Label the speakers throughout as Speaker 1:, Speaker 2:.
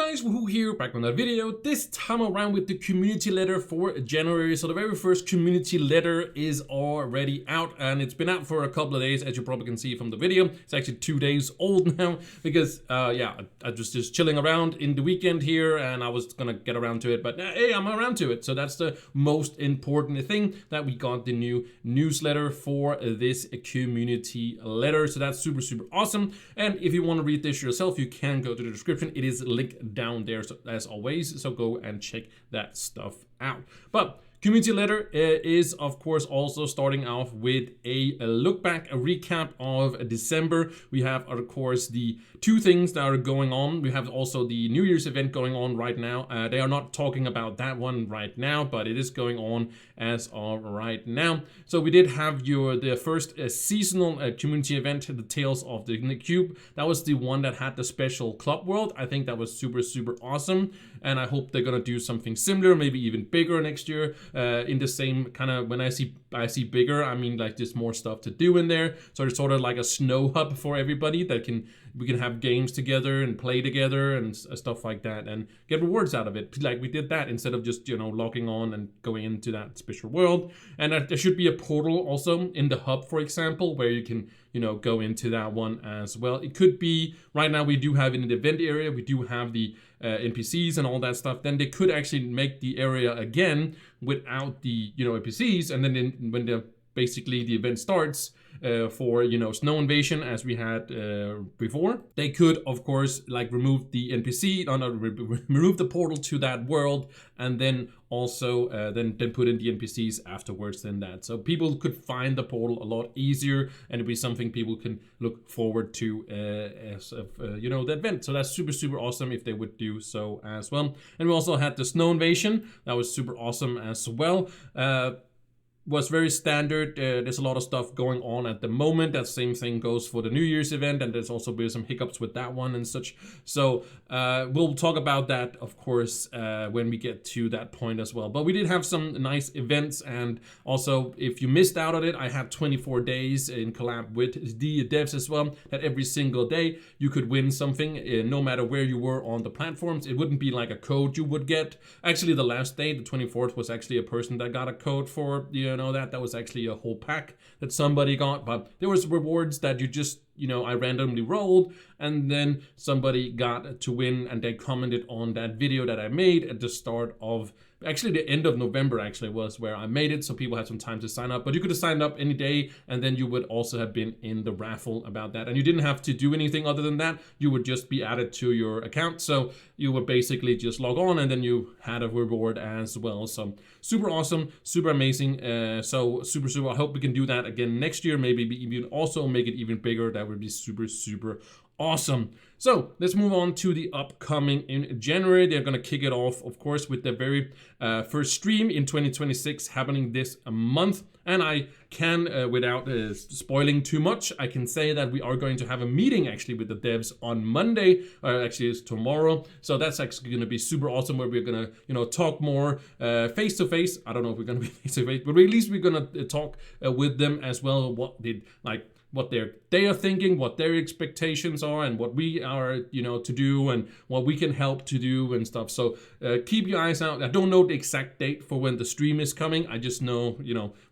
Speaker 1: guys, Wahoo here, back on that video, this time around with the community letter for January. So the very first community letter is already out, and it's been out for a couple of days, as you probably can see from the video. It's actually 2 days old now, because I was just chilling around in the weekend here, and I was gonna get around to it, but hey, I'm around to it. So that's the most important thing, that we got the new newsletter for this community letter. So that's super awesome. And if you want to read this yourself, you can go to the description. It is linked down there, so, as always, so go and check that stuff out. But community letter is, of course, also starting off with a look back, a recap of December. We have, of course, the two things that are going on. We have also the New Year's event going on right now. They are not talking about that one right now, but it is going on as of right now. So we did have the first seasonal community event, the Tales of the Cube. That was the one that had the special Club World. I think that was super awesome, and I hope they're gonna do something similar, maybe even bigger next year. In the same kind of, when I see bigger, I mean like there's more stuff to do in there. So it's sort of like a snow hub for everybody that we can have games together and play together and stuff like that, and get rewards out of it. Like we did that instead of just, logging on and going into that special world. And there should be a portal also in the hub, for example, where you can go into that one as well. It could be, right now we do have in the event area, we do have the NPCs and all that stuff. Then they could actually make the area again without the NPCs, and then when basically the event starts for snow invasion, as we had before, they could of course like remove the NPC, remove the portal to that world, and then also then put in the NPCs afterwards than that. So people could find the portal a lot easier, and it'd be something people can look forward to as of the event. So that's super awesome if they would do so as well. And we also had the snow invasion. That was super awesome as well. Was very standard. There's a lot of stuff going on at the moment. That same thing goes for the New Year's event, and there's also been some hiccups with that one and such. So we'll talk about that, of course, when we get to that point as well. But we did have some nice events, and also if you missed out on it, I had 24 days in collab with the devs as well, that every single day you could win something, no matter where you were on the platforms. It wouldn't be like a code you would get. Actually, the last day, the 24th, was actually a person that got a code for that was actually a whole pack that somebody got. But there was rewards that you just I randomly rolled, and then somebody got to win, and they commented on that video that I made at the start of, actually the end of November actually was where I made it, so people had some time to sign up. But you could have signed up any day, and then you would also have been in the raffle about that, and you didn't have to do anything other than that. You would just be added to your account, so you would basically just log on, and then you had a reward as well. So super awesome, super amazing. So super I hope we can do that again next year, maybe even also make it even bigger. That would be super awesome. So let's move on to the upcoming in January. They're going to kick it off, of course, with the very first stream in 2026 happening this month. And I can, without spoiling too much, I can say that we are going to have a meeting actually with the devs on Monday, or actually it's tomorrow. So that's actually going to be super awesome, where we're going to, talk more face to face. I don't know if we're going to be face to face, but at least we're going to talk with them as well. What they are thinking, what their expectations are, and what we are, to do, and what we can help to do and stuff. So keep your eyes out. I don't know the exact date for when the stream is coming. I just know,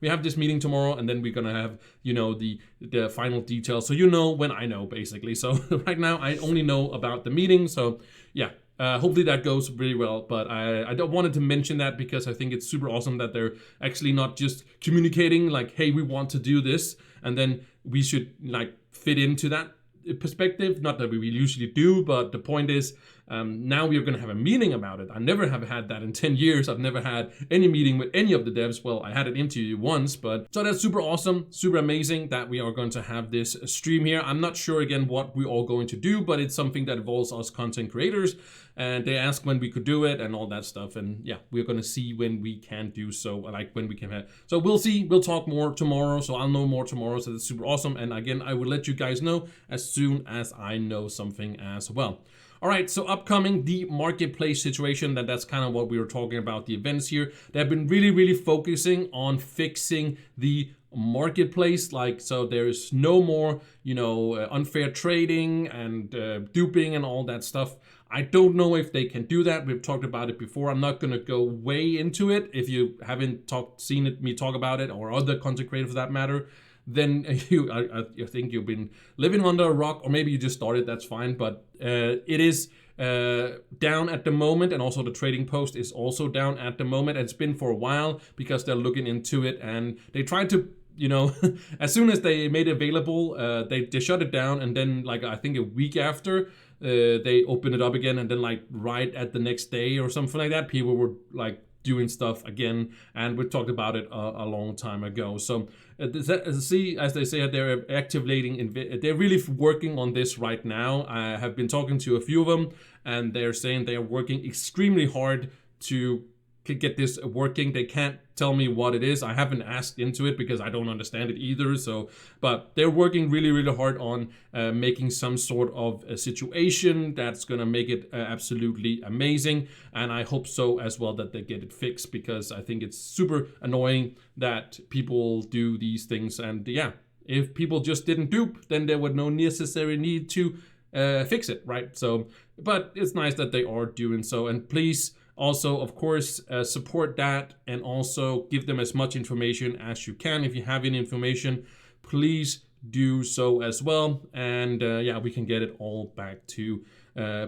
Speaker 1: we have this meeting tomorrow, and then we're gonna have, the final details. So when I know, basically. So right now I only know about the meeting. So yeah. Hopefully that goes really well, but I don't wanted to mention that because I think it's super awesome that they're actually not just communicating like, hey, we want to do this, and then we should like fit into that perspective. Not that we usually do, but the point is, now we are going to have a meeting about it. I never have had that in 10 years. I've never had any meeting with any of the devs. Well, I had an interview once, but so that's super awesome, super amazing that we are going to have this stream here. I'm not sure again what we're all going to do, but it's something that involves us content creators, and they ask when we could do it and all that stuff. And yeah, we're going to see when we can do so, like when we can have. So we'll see. We'll talk more tomorrow. So I'll know more tomorrow. So that's super awesome. And again, I will let you guys know as soon as I know something as well. All right, so upcoming, the marketplace situation, that's kind of what we were talking about, the events here. They've been really focusing on fixing the marketplace. Like, so there's no more, unfair trading and duping and all that stuff. I don't know if they can do that. We've talked about it before. I'm not gonna go way into it. If you haven't seen me talk about it, or other content creators for that matter, then I think you've been living under a rock, or maybe you just started. That's fine, but it is down at the moment, and also the trading post is also down at the moment. It's been for a while because they're looking into it, and they tried to, you know, as soon as they made it available, they shut it down, and then like I think a week after, they opened it up again, and then like right at the next day or something like that, people were like doing stuff again, and we talked about it a long time ago. So see, as they say, they're activating, they're really working on this right now. I have been talking to a few of them, and they're saying they are working extremely hard to get this working. They can't tell me what it is. I haven't asked into it because I don't understand it either. So, but they're working really, really hard on making some sort of a situation that's gonna make it absolutely amazing. And I hope so as well, that they get it fixed, because I think it's super annoying that people do these things. And yeah, if people just didn't dupe, then there would no necessary need to fix it, right? So, but it's nice that they are doing so. And please, also, of course, support that, and also give them as much information as you can. If you have any information, please do so as well. And yeah, we can get it all back to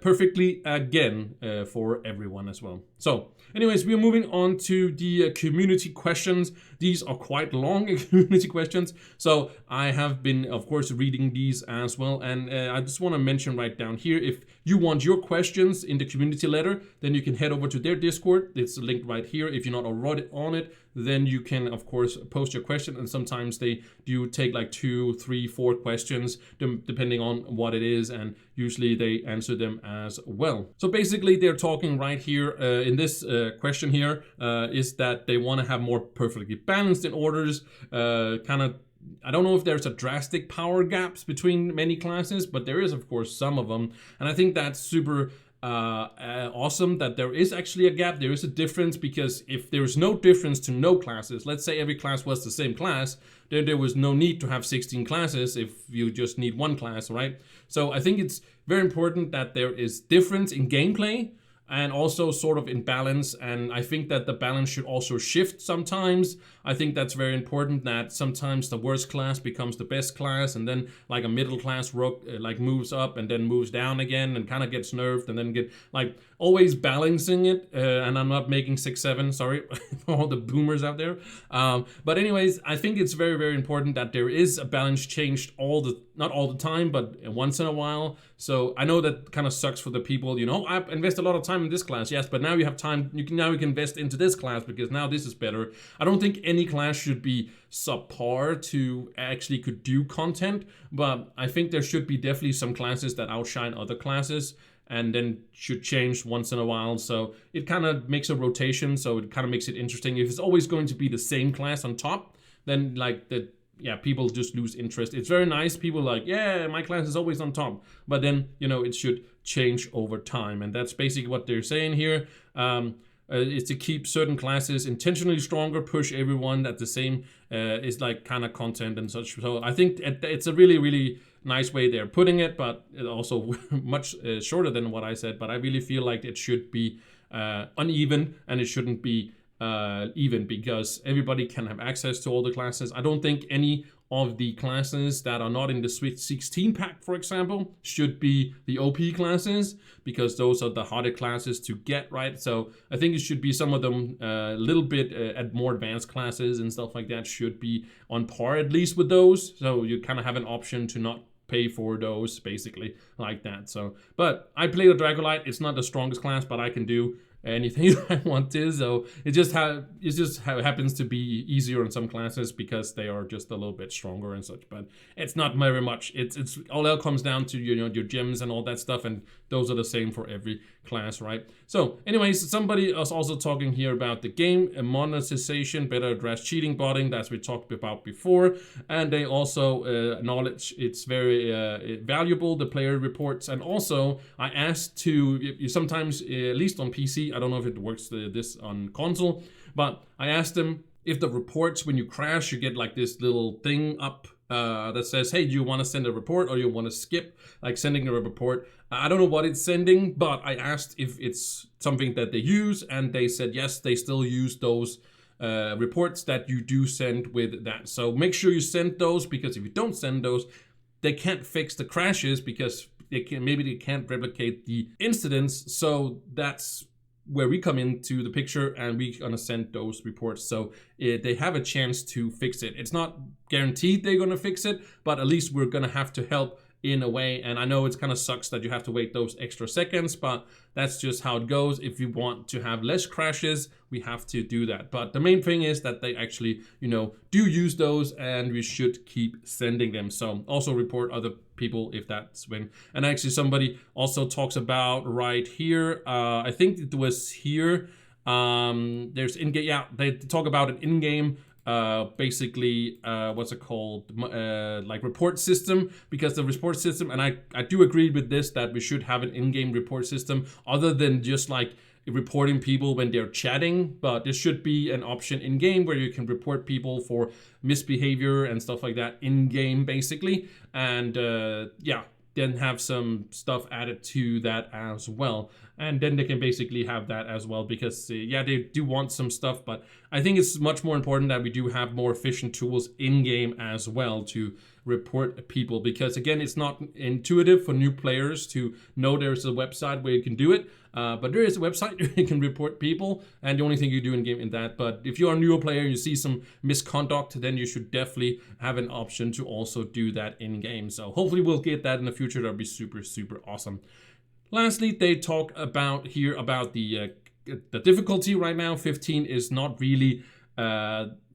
Speaker 1: perfectly again for everyone as well. So anyways, we're moving on to the community questions. These are quite long community questions, so I have been, of course, reading these as well. And I just want to mention right down here, if you want your questions in the community letter, then you can head over to their Discord. It's linked right here. If you're not already on it, then you can, of course, post your question. And sometimes they do take like 2, 3, 4 questions, depending on what it is. And usually they answer them as well. So basically, they're talking right here in this question here is that they want to have more perfectly balanced in orders, kind of. I don't know if there's a drastic power gaps between many classes, but there is, of course, some of them. And I think that's super awesome that there is actually a gap. There is a difference, because if there's no difference to no classes, let's say every class was the same class, then there was no need to have 16 classes if you just need one class, right? So I think it's very important that there is difference in gameplay, and also sort of in balance. And I think that the balance should also shift sometimes. I think that's very important, that sometimes the worst class becomes the best class, and then like a middle class rook like moves up and then moves down again and kind of gets nerfed, and then get like always balancing it. And I'm not making 6-7, sorry, for all the boomers out there. But anyways, I think it's very, very important that there is a balance changed not all the time, but once in a while. So I know that kind of sucks for the people, you know, I invest a lot of time in this class, yes, but now you have time, now you can invest into this class because now this is better. I don't think any class should be subpar to actually could do content, but I think there should be definitely some classes that outshine other classes, and then should change once in a while. So it kind of makes a rotation, so it kind of makes it interesting. If it's always going to be the same class on top, then like yeah, people just lose interest. It's very nice. People like, yeah, my class is always on top. But then, you know, it should change over time. And that's basically what they're saying here. Is to keep certain classes intentionally stronger, push everyone at the same, is like kind of content and such. So I think it's a really, really nice way they're putting it, but it also much shorter than what I said. But I really feel like it should be uneven, and it shouldn't be even, because everybody can have access to all the classes. I don't think any of the classes that are not in the Sweet 16 pack, for example, should be the OP classes, because those are the harder classes to get, right? So I think it should be some of them a little bit at more advanced classes and stuff like that should be on par at least with those. So you kind of have an option to not pay for those, basically, like that. So, but I play the Dragolite. It's not the strongest class, but I can do anything I want to. So it just happens to be easier in some classes because they are just a little bit stronger and such. But it's not very much. It's all that comes down to, you know, your gems and all that stuff, and those are the same for every class, right? So anyways, somebody is also talking here about the game monetization, better address cheating, botting, that's we talked about before. And they also acknowledge it's very valuable, the player reports. And also I asked to, you sometimes, at least on PC, I don't know if it works this on console, but I asked them if the reports, when you crash, you get like this little thing up that says, hey, do you want to send a report or you want to skip like sending a report? I don't know what it's sending, but I asked if it's something that they use, and they said yes, they still use those reports that you do send with that. So make sure you send those, because if you don't send those, they can't fix the crashes because maybe they can't replicate the incidents. So that's where we come into the picture, and we're gonna send those reports so they have a chance to fix it. It's not guaranteed they're gonna fix it, but at least we're gonna have to help in a way. And I know it kind of sucks that you have to wait those extra seconds, but that's just how it goes. If you want to have less crashes, we have to do that. But the main thing is that they actually, do use those, and we should keep sending them. So also report other people if that's when. And actually somebody also talks about right here, I think it was here, there's in-game, yeah, they talk about an in-game basically what's it called, like report system, because the report system, and I do agree with this, that we should have an in-game report system other than just like reporting people when they're chatting, but there should be an option in game where you can report people for misbehavior and stuff like that in game basically. And yeah, then have some stuff added to that as well. And then they can basically have that as well, because yeah, they do want some stuff, but I think it's much more important that we do have more efficient tools in game as well to report people, because again, it's not intuitive for new players to know there's a website where you can do it. But there is a website where you can report people, and the only thing you do in game in that. But if you're a newer player and you see some misconduct, then you should definitely have an option to also do that in game. So hopefully we'll get that in the future. That'll be super, super awesome. Lastly, they talk about here about the difficulty right now. 15 is not really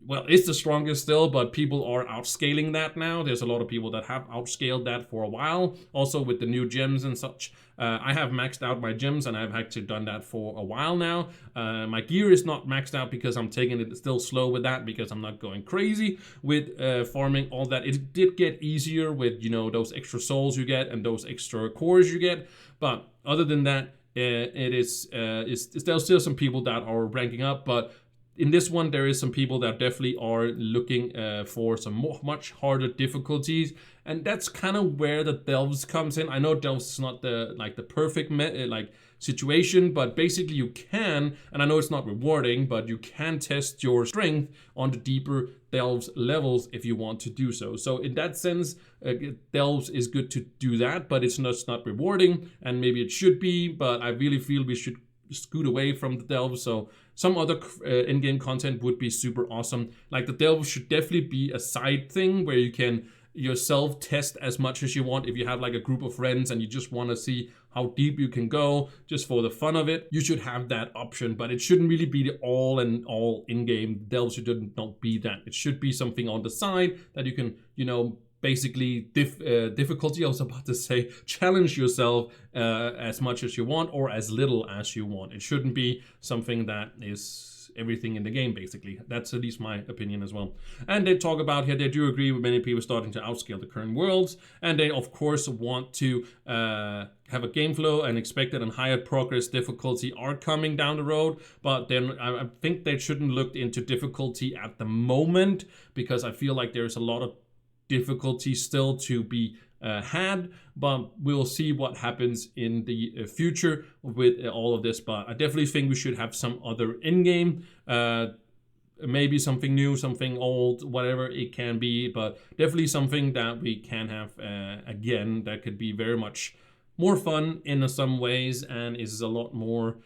Speaker 1: well, it's the strongest still, but people are outscaling that now. There's a lot of people that have outscaled that for a while. Also with the new gems and such. I have maxed out my gems, and I've actually done that for a while now. My gear is not maxed out because I'm taking it still slow with that, because I'm not going crazy with farming all that. It did get easier with, those extra souls you get and those extra cores you get. But other than that, there's still some people that are ranking up, but in this one, there is some people that definitely are looking for some much harder difficulties, and that's kind of where the Delves comes in. I know Delves is not the perfect situation, but basically you can, and I know it's not rewarding, but you can test your strength on the deeper Delves levels if you want to do so. So in that sense, Delves is good to do that, but it's not rewarding, and maybe it should be, but I really feel we should scoot away from the Delves. So some other in-game content would be super awesome. Like the Delves should definitely be a side thing where you can yourself test as much as you want. If you have like a group of friends and you just want to see how deep you can go just for the fun of it, you should have that option, but it shouldn't really be the all in-game. Delves should not be that. It should be something on the side that you can, basically difficulty, I was about to say, challenge yourself as much as you want or as little as you want. It shouldn't be something that is everything in the game, basically. That's at least my opinion as well. And they talk about here, they do agree with many people starting to outscale the current worlds, and they of course want to have a game flow and expected and higher progress difficulty are coming down the road. But then I think they shouldn't look into difficulty at the moment, because I feel like there's a lot of difficulty still to be had, but we'll see what happens in the future with all of this. But I definitely think we should have some other in-game, maybe something new, something old, whatever it can be, but definitely something that we can have again that could be very much more fun in some ways and is a lot more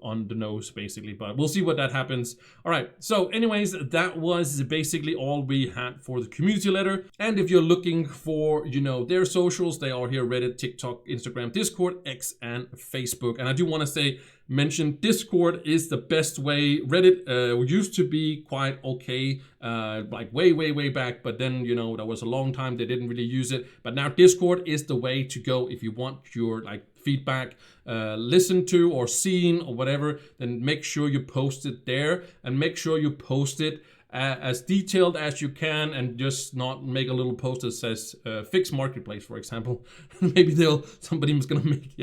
Speaker 1: on the nose, basically. But we'll see what that happens. All right, so anyways, that was basically all we had for the community letter. And if you're looking for, their socials, they are here: Reddit, TikTok, Instagram, Discord, X, and Facebook. And I do want to mention Discord is the best way. Reddit used to be quite okay, like way back, but then, that was a long time they didn't really use it. But now Discord is the way to go if you want your feedback listened to or seen or whatever. Then make sure you post it there, and make sure you post it as detailed as you can, and just not make a little post that says fix marketplace, for example. Maybe somebody's gonna make,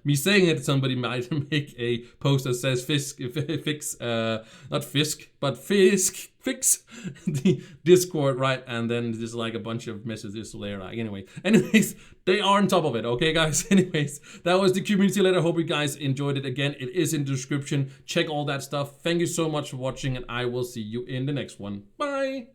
Speaker 1: me saying it, somebody might make a post that says fix not fisk, but fisk fix the Discord, right? And then just like a bunch of messages there. Like, anyways, they are on top of it, okay, guys? Anyways, that was the community letter. Hope you guys enjoyed it. Again, it is in the description. Check all that stuff. Thank you so much for watching, and I will see you in the next one. Bye.